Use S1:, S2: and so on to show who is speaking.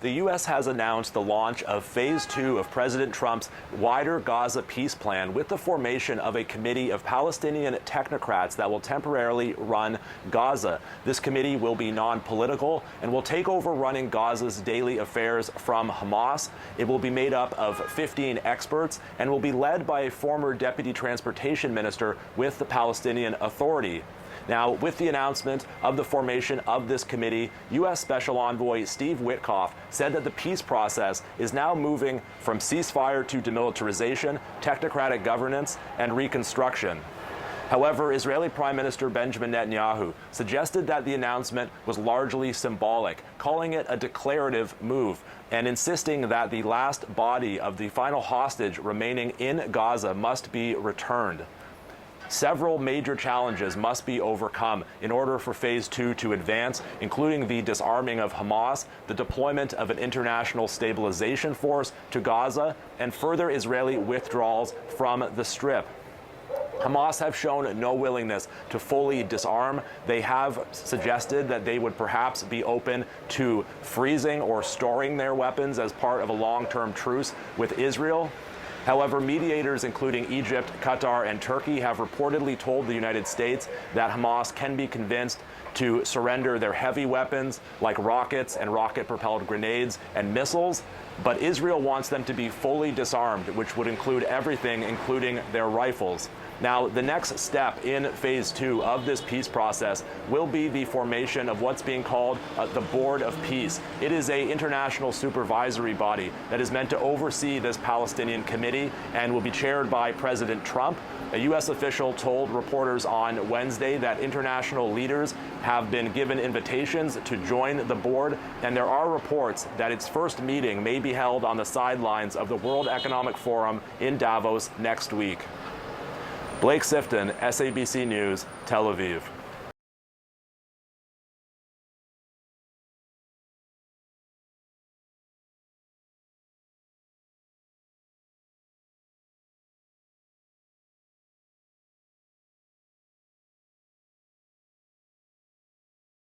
S1: the U.S. has announced the launch of Phase 2 of President Trump's wider Gaza peace plan with the formation of a committee of Palestinian technocrats that will temporarily run Gaza. This committee will be non-political and will take over running Gaza's daily affairs from Hamas. It will be made up of 15 experts and will be led by a former deputy transportation minister with the Palestinian Authority. Now, with the announcement of the formation of this committee, U.S. Special Envoy Steve Witkoff said that the peace process is now moving from ceasefire to demilitarization, technocratic governance, and reconstruction. However, Israeli Prime Minister Benjamin Netanyahu suggested that the announcement was largely symbolic, calling it a declarative move, and insisting that the last body of the final hostage remaining in Gaza must be returned. Several major challenges must be overcome in order for Phase 2 to advance, including the disarming of Hamas, the deployment of an international stabilization force to Gaza, and further Israeli withdrawals from the Strip. Hamas have shown no willingness to fully disarm. They have suggested that they would perhaps be open to freezing or storing their weapons as part of a long-term truce with Israel. However, mediators including Egypt, Qatar, and Turkey have reportedly told the United States that Hamas can be convinced to surrender their heavy weapons like rockets and rocket-propelled grenades and missiles, but Israel wants them to be fully disarmed, which would include everything, including their rifles. Now, the next step in Phase 2 of this peace process will be the formation of what's being called the Board of Peace. It is an international supervisory body that is meant to oversee this Palestinian committee and will be chaired by President Trump. A U.S. official told reporters on Wednesday that international leaders have been given invitations to join the board, and there are reports that its first meeting may be held on the sidelines of the World Economic Forum in Davos next week. Blake Sifton, SABC News, Tel Aviv.